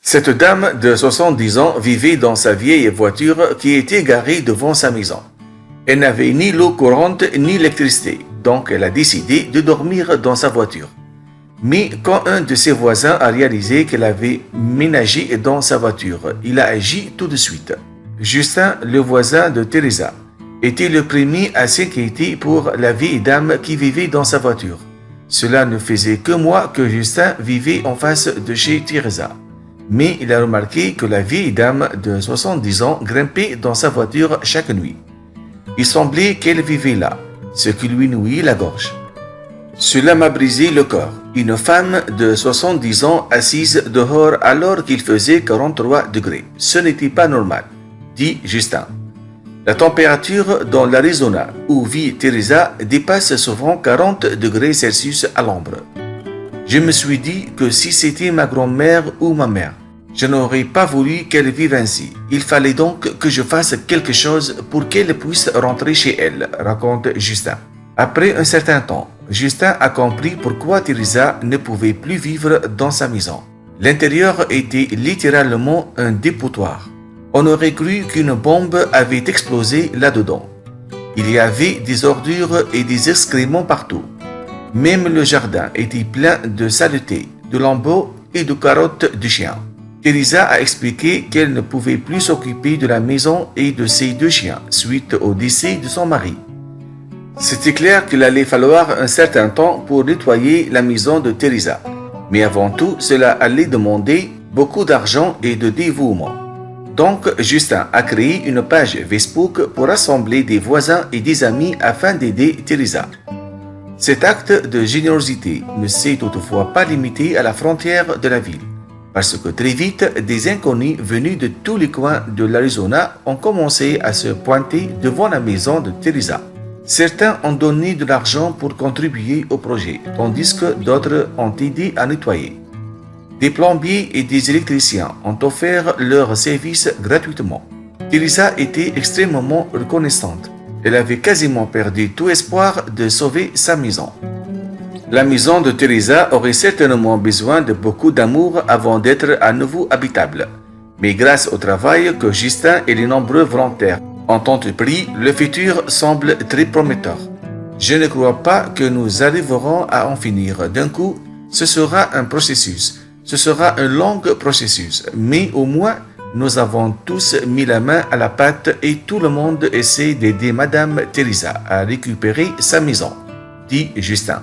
Cette dame de 70 ans vivait dans sa vieille voiture qui était garée devant sa maison. Elle n'avait ni l'eau courante ni l'électricité, donc elle a décidé de dormir dans sa voiture. Mais quand un de ses voisins a réalisé qu'elle avait ménagé dans sa voiture, il a agi tout de suite. Justin, le voisin de Teresa, était le premier à s'inquiéter pour la vieille dame qui vivait dans sa voiture. Cela ne faisait que mois que Justin vivait en face de chez Teresa. Mais il a remarqué que la vieille dame de 70 ans grimpait dans sa voiture chaque nuit. Il semblait qu'elle vivait là, ce qui lui nouait la gorge. Cela m'a brisé le cœur. Une femme de 70 ans assise dehors alors qu'il faisait 43 degrés. Ce n'était pas normal, dit Justin. La température dans l'Arizona, où vit Teresa, dépasse souvent 40 degrés Celsius à l'ombre. Je me suis dit que si c'était ma grand-mère ou ma mère, je n'aurais pas voulu qu'elle vive ainsi. Il fallait donc que je fasse quelque chose pour qu'elle puisse rentrer chez elle, raconte Justin. Après un certain temps, Justin a compris pourquoi Teresa ne pouvait plus vivre dans sa maison. L'intérieur était littéralement un dépotoir. On aurait cru qu'une bombe avait explosé là-dedans. Il y avait des ordures et des excréments partout. Même le jardin était plein de saleté, de lambeaux et de carottes de chiens. Teresa a expliqué qu'elle ne pouvait plus s'occuper de la maison et de ses 2 chiens suite au décès de son mari. C'était clair qu'il allait falloir un certain temps pour nettoyer la maison de Teresa. Mais avant tout, cela allait demander beaucoup d'argent et de dévouement. Donc, Justin a créé une page Facebook pour rassembler des voisins et des amis afin d'aider Teresa. Cet acte de générosité ne s'est toutefois pas limité à la frontière de la ville, parce que très vite, des inconnus venus de tous les coins de l'Arizona ont commencé à se pointer devant la maison de Teresa. Certains ont donné de l'argent pour contribuer au projet, tandis que d'autres ont aidé à nettoyer. Des plombiers et des électriciens ont offert leurs services gratuitement. Teresa était extrêmement reconnaissante. Elle avait quasiment perdu tout espoir de sauver sa maison. La maison de Teresa aurait certainement besoin de beaucoup d'amour avant d'être à nouveau habitable. Mais grâce au travail que Justin et les nombreux volontaires ont entrepris, le futur semble très prometteur. Je ne crois pas que nous arriverons à en finir d'un coup. Ce sera un processus. Ce sera un long processus. Mais au moins, nous avons tous mis la main à la pâte et tout le monde essaie d'aider Madame Teresa à récupérer sa maison, dit Justin.